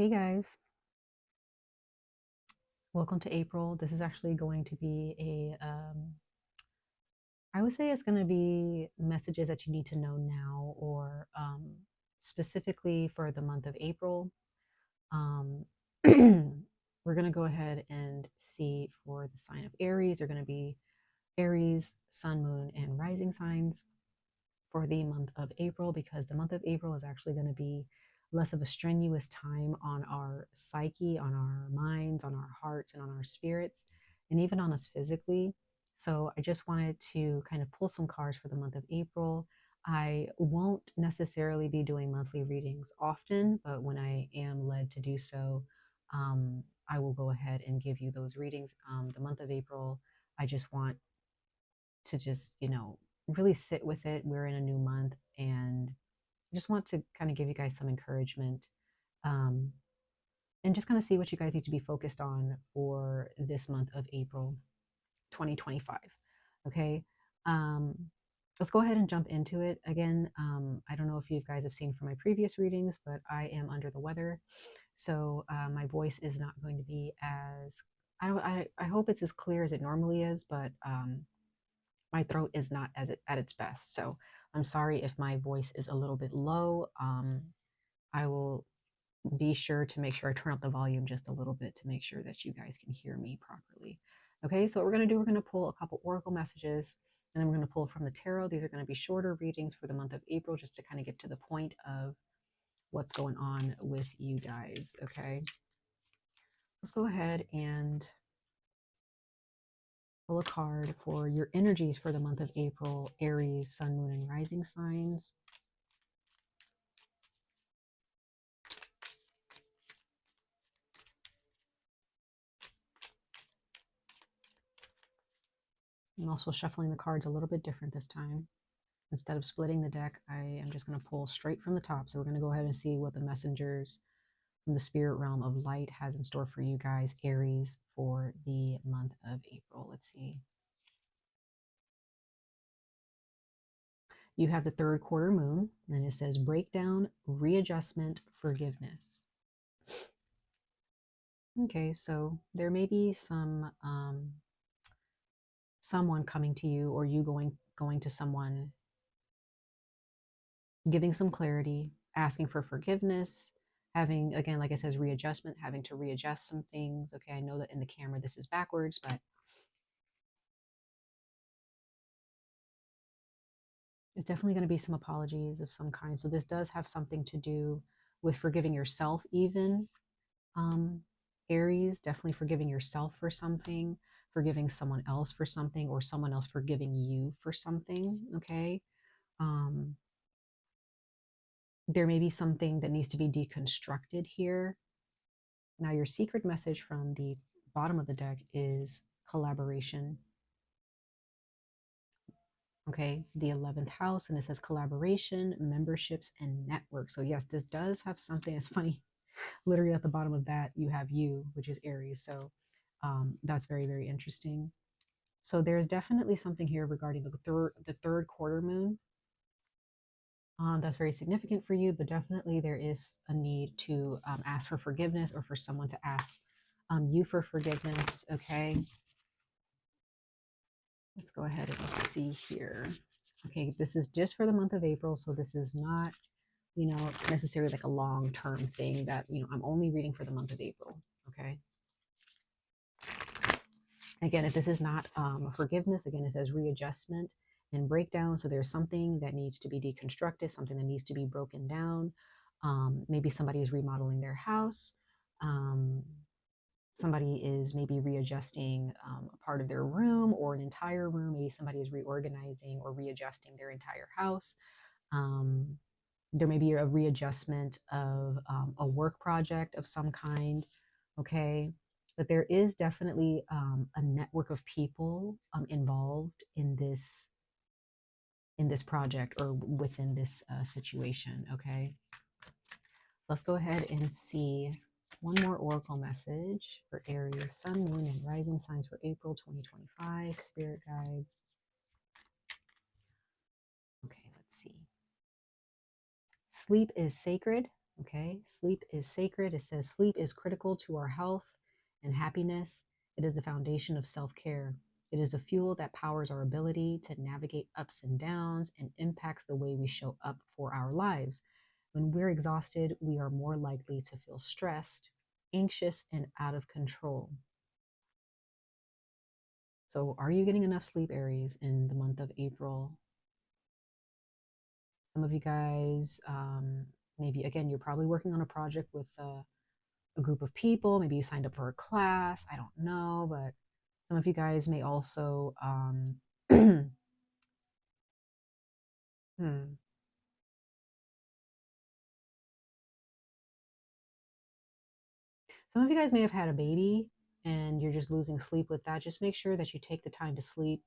Hey guys, welcome to April. This is actually going to be I would say it's going to be messages that you need to know now, or specifically for the month of April. Um, we're going to go ahead and see for the sign of Aries. They're going to be Aries, Sun, Moon, and Rising signs for the month of April, because the month of April is actually going to be less of a strenuous time on our psyche, on our minds, on our hearts, and on our spirits, and even on us physically. So I just wanted to kind of pull some cards for the month of April. I won't necessarily be doing monthly readings often, but when I am led to do so, I will go ahead and give you those readings. The month of April, I just want to just, really sit with it. We're in a new month, and I just want to kind of give you guys some encouragement, um, and just kind of see what you guys need to be focused on for this month of April 2025. Okay. Um, let's go ahead and jump into it. Again, I don't know if you guys have seen from my previous readings, but I am under the weather. So my voice is not going to be as, I hope it's as clear as it normally is, but my throat is not at its best. So I'm sorry if my voice is a little bit low. I will be sure to make sure I turn up the volume just a little bit to make sure that you guys can hear me properly. Okay, so what we're going to do, we're going to pull a couple oracle messages, and then we're going to pull from the tarot. These are going to be shorter readings for the month of April, just to kind of get to the point of what's going on with you guys. Okay, let's go ahead and pull a card for your energies for the month of April, Aries, Sun, Moon, and Rising signs. I'm also shuffling the cards a little bit different this time. Instead of splitting the deck, I am just going to pull straight from the top. So we're going to go ahead and see what the messengers from the spirit realm of light has in store for you guys, Aries, for the month of April. Let's see. You have the third quarter moon, and it says breakdown, readjustment, forgiveness. Okay, so there may be someone coming to you, or you going to someone, giving some clarity, asking for forgiveness, having, again, like it says, readjustment, having to readjust some things. Okay, I know that in the camera this is backwards, but it's definitely going to be some apologies of some kind. So this does have something to do with forgiving yourself, even. Aries, definitely forgiving yourself for something, forgiving someone else for something, or someone else forgiving you for something. Okay. Um, there may be something that needs to be deconstructed here. Now, your secret message from the bottom of the deck is collaboration. Okay, the 11th house, and it says collaboration, memberships, and network. So yes, this does have something. It's funny, literally at the bottom of that you have you, which is Aries. So that's very, very interesting. So there's definitely something here regarding the third quarter moon. That's very significant for you, but definitely there is a need to ask for forgiveness, or for someone to ask you for forgiveness. Okay, let's go ahead and see here. Okay, this is just for the month of April, so this is not, necessarily like a long-term thing that, I'm only reading for the month of April. Okay. Again, if this is not forgiveness, again, it says readjustment and breakdown. So there's something that needs to be deconstructed, something that needs to be broken down. Maybe somebody is remodeling their house. Somebody is maybe readjusting a part of their room, or an entire room. Maybe somebody is reorganizing or readjusting their entire house. There may be a readjustment of a work project of some kind. Okay. But there is definitely a network of people involved in this project, or within this situation. Okay. Let's go ahead and see one more oracle message for Aries, Sun, Moon, and Rising signs for April 2025. Spirit guides. Okay, let's see. Sleep is sacred. Okay, sleep is sacred. It says sleep is critical to our health and happiness. It is the foundation of self care. It is a fuel that powers our ability to navigate ups and downs and impacts the way we show up for our lives. When we're exhausted, we are more likely to feel stressed, anxious, and out of control. So, are you getting enough sleep, Aries, in the month of April? Some of you guys, maybe again, you're probably working on a project with a group of people. Maybe you signed up for a class. I don't know, but some of you guys may also, hmm, some of you guys may have had a baby and you're just losing sleep with that. Just make sure that you take the time to sleep.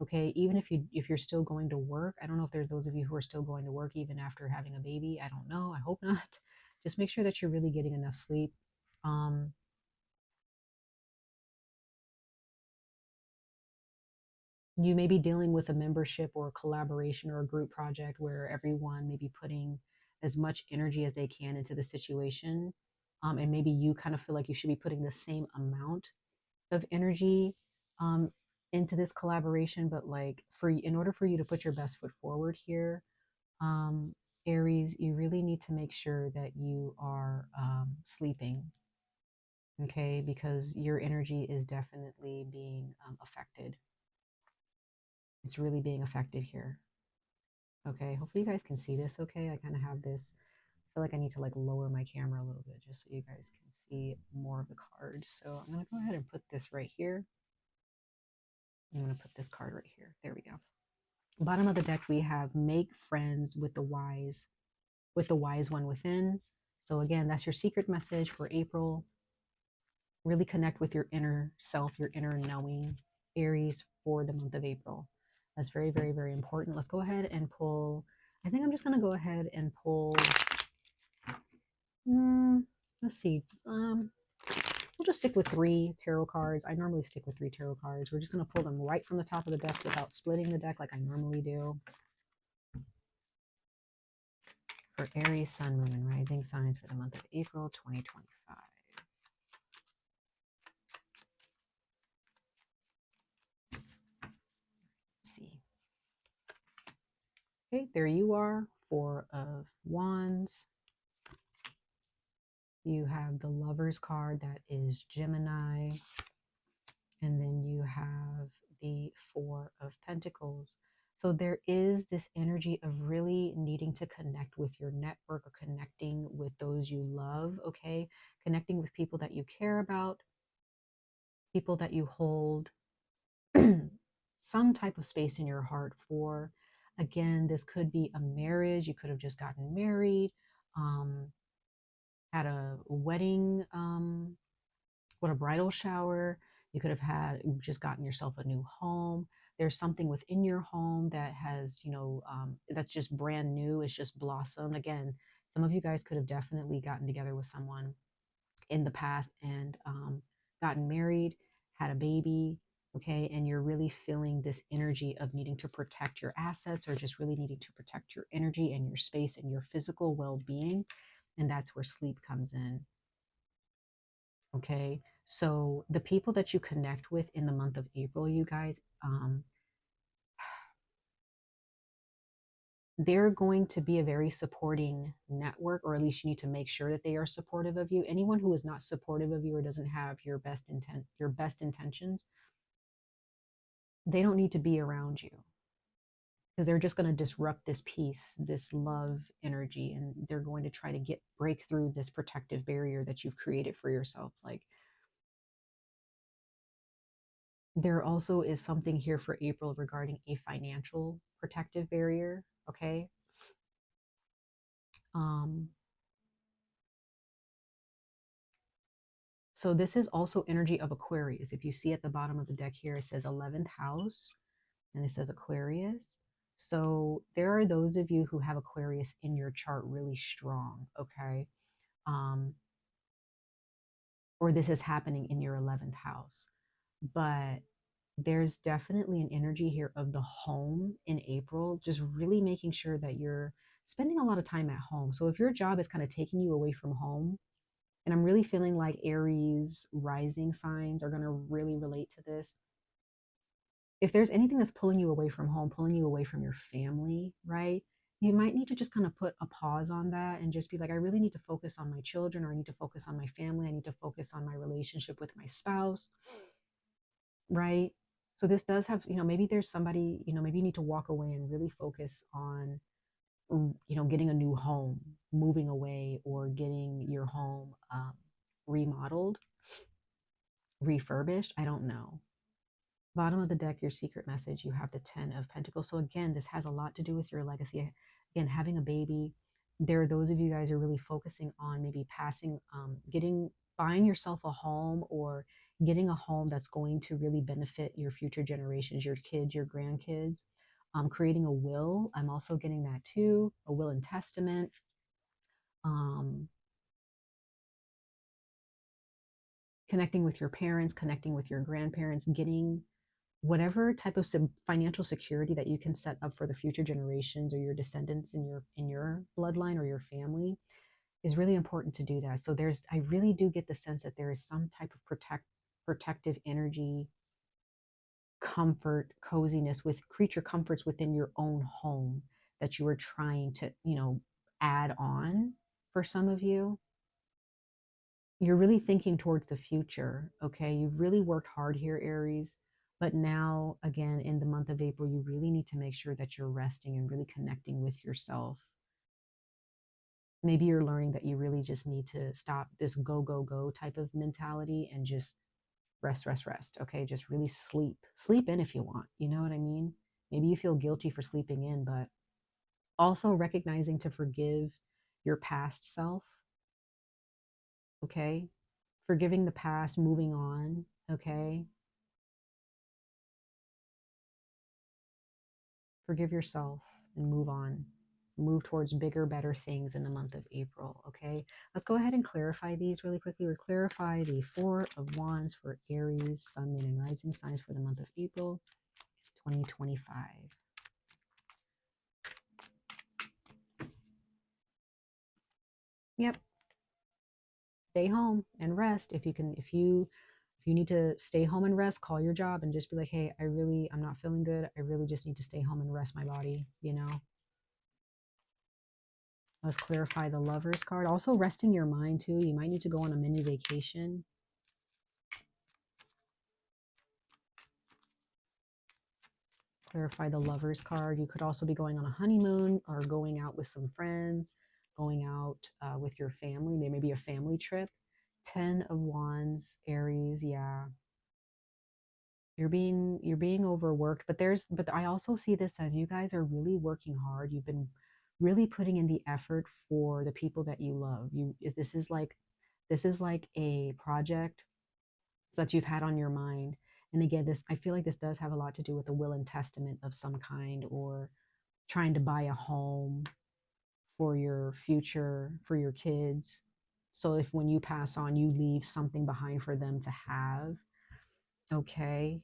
Okay, even if you're still going to work. I don't know if there's those of you who are still going to work even after having a baby. I don't know. I hope not. Just make sure that you're really getting enough sleep. Um, you may be dealing with a membership or a collaboration or a group project where everyone may be putting as much energy as they can into the situation. And maybe you kind of feel like you should be putting the same amount of energy um, into this collaboration. But like in order for you to put your best foot forward here, um, Aries, you really need to make sure that you are sleeping, okay? Because your energy is definitely being affected. It's really being affected here. Okay, hopefully you guys can see this okay. I kind of have this, I feel like I need to like lower my camera a little bit just so you guys can see more of the cards. So I'm gonna go ahead and put this right here. I'm gonna put this card right here. There we go. Bottom of the deck, we have make friends with the wise one within. So again, that's your secret message for April. Really connect with your inner self, your inner knowing, Aries, for the month of April. That's very, very, very important. Let's go ahead and pull. I think I'm just going to go ahead and pull. Let's see. We'll just stick with 3 tarot cards. I normally stick with 3 tarot cards. We're just going to pull them right from the top of the deck without splitting the deck like I normally do. For Aries, Sun, Moon, and Rising signs for the month of April 2025. Let's see. Okay, there you are. 4 of Wands. You have the Lovers card, that is Gemini. And then you have the 4 of Pentacles. So there is this energy of really needing to connect with your network or connecting with those you love, okay? Connecting with people that you care about, people that you hold some type of space in your heart for. Again, this could be a marriage. You could have just gotten married, um, had a wedding, what a bridal shower. You could have had just gotten yourself a new home. There's something within your home that has, that's just brand new. It's just blossomed. Again, some of you guys could have definitely gotten together with someone in the past and gotten married, had a baby, okay, and you're really feeling this energy of needing to protect your assets or just really needing to protect your energy and your space and your physical well-being. And that's where sleep comes in. Okay, so the people that you connect with in the month of April, you guys, they're going to be a very supporting network, or at least you need to make sure that they are supportive of you. Anyone who is not supportive of you or doesn't have your best intentions, they don't need to be around you because they're just going to disrupt this peace, this love energy, and they're going to try to break through this protective barrier that you've created for yourself. Like, there also is something here for April regarding a financial protective barrier. Okay. Um, so this is also energy of Aquarius. If you see at the bottom of the deck here, it says 11th house and it says Aquarius. So there are those of you who have Aquarius in your chart really strong. Okay. Or this is happening in your 11th house. But there's definitely an energy here of the home in April, just really making sure that you're spending a lot of time at home. So if your job is kind of taking you away from home, and I'm really feeling like Aries rising signs are going to really relate to this. If there's anything that's pulling you away from home, pulling you away from your family, right? You might need to just kind of put a pause on that and just be like, I really need to focus on my children, or I need to focus on my family. I need to focus on my relationship with my spouse, right? So this does have, maybe there's somebody, maybe you need to walk away and really focus on, getting a new home, moving away, or getting your home remodeled, refurbished. I don't know. Bottom of the deck, your secret message, you have the 10 of Pentacles. So again, this has a lot to do with your legacy. Again, having a baby. There are those of you guys who are really focusing on maybe passing, buying yourself a home, or getting a home that's going to really benefit your future generations, your kids, your grandkids. Creating a will. I'm also getting that too. A will and testament. Um, Connecting with your parents, connecting with your grandparents, getting whatever type of financial security that you can set up for the future generations or your descendants in your bloodline or your family is really important to do that. So I really do get the sense that there is some type of protective energy, comfort, coziness, with creature comforts within your own home that you are trying to, add on. For some of you, you're really thinking towards the future. Okay, you've really worked hard here, Aries, but now again in the month of April, you really need to make sure that you're resting and really connecting with yourself. Maybe you're learning that you really just need to stop this go go go type of mentality and just rest, rest, rest. Okay, just really sleep in if you want, you know what I mean? Maybe you feel guilty for sleeping in, but also recognizing to forgive your past self. Okay, forgiving the past, moving on. Okay, forgive yourself and move on. Move towards bigger, better things in the month of April. Okay, let's go ahead and clarify these really quickly. We'll clarify the Four of Wands for Aries, Sun, Moon, and Rising signs for the month of April 2025. Yep, stay home and rest if you can. If you need to stay home and rest, call your job and just be like, hey, I'm not feeling good. I really just need to stay home and rest my body, Let's clarify the Lovers card. Also, resting your mind too. You might need to go on a mini vacation. Clarify the Lovers card. You could also be going on a honeymoon or going out with some friends, going out with your family. There may be a family trip. 10 of Wands, Aries. Yeah, you're being overworked, but I also see this as you guys are really working hard. You've been really putting in the effort for the people that you love. This is like a project that you've had on your mind. And again, this I feel like this does have a lot to do with a will and testament of some kind, or trying to buy a home for your future, for your kids. So if when you pass on, you leave something behind for them to have. Okay.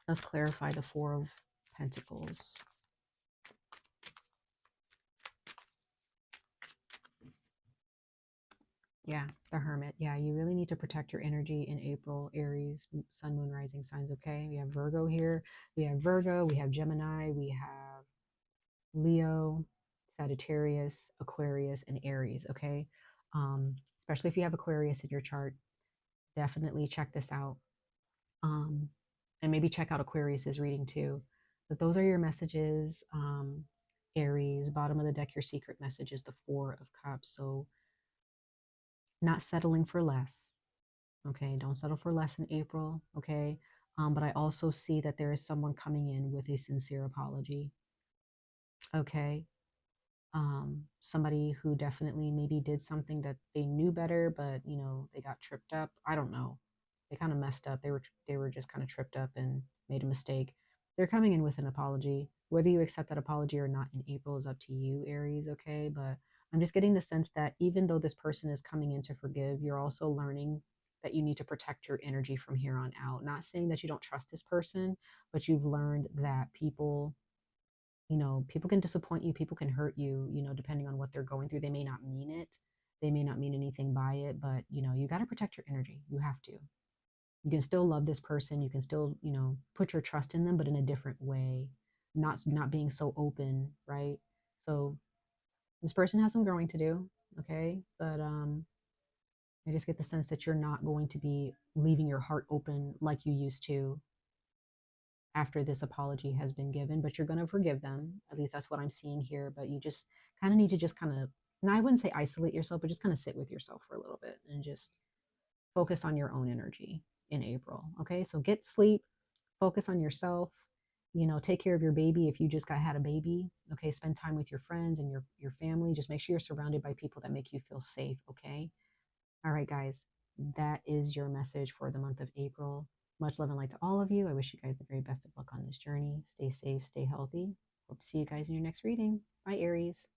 Let's clarify the Four of Pentacles. Yeah, the Hermit. Yeah, you really need to protect your energy in April, Aries, Sun, Moon, Rising signs. Okay, we have Virgo here. We have Virgo. We have Gemini. We have Leo, Sagittarius, Aquarius, and Aries. Okay, especially if you have Aquarius in your chart, definitely check this out. And maybe check out Aquarius's reading too. But those are your messages. Aries, bottom of the deck, your secret message is the Four of Cups. So not settling for less. Okay, don't settle for less in April. Okay, but I also see that there is someone coming in with a sincere apology. Okay, somebody who definitely maybe did something that they knew better, but they got tripped up. I don't know. They kind of messed up. They were just kind of tripped up and made a mistake. They're coming in with an apology. Whether you accept that apology or not in April is up to you, Aries. Okay, but I'm just getting the sense that even though this person is coming in to forgive, you're also learning that you need to protect your energy from here on out. Not saying that you don't trust this person, but you've learned that people You know, people can disappoint you, people can hurt you, you know, depending on what they're going through. They may not mean it. They may not mean anything by it, but you know, you got to protect your energy. You have to. You can still love this person. You can still, you know, put your trust in them, but in a different way. Not being so open, right? So this person has some growing to do, okay? But I just get the sense that you're not going to be leaving your heart open like you used to after this apology has been given, but you're going to forgive them. At least that's what I'm seeing here. But you just kind of need to just kind of, and I wouldn't say isolate yourself, but just kind of sit with yourself for a little bit and just focus on your own energy in April. Okay. So get sleep, focus on yourself, you know, take care of your baby if you just got had a baby. Okay. Spend time with your friends and your family. Just make sure you're surrounded by people that make you feel safe. Okay. All right, guys, that is your message for the month of April. Much love and light to all of you. I wish you guys the very best of luck on this journey. Stay safe, stay healthy. Hope to see you guys in your next reading. Bye, Aries.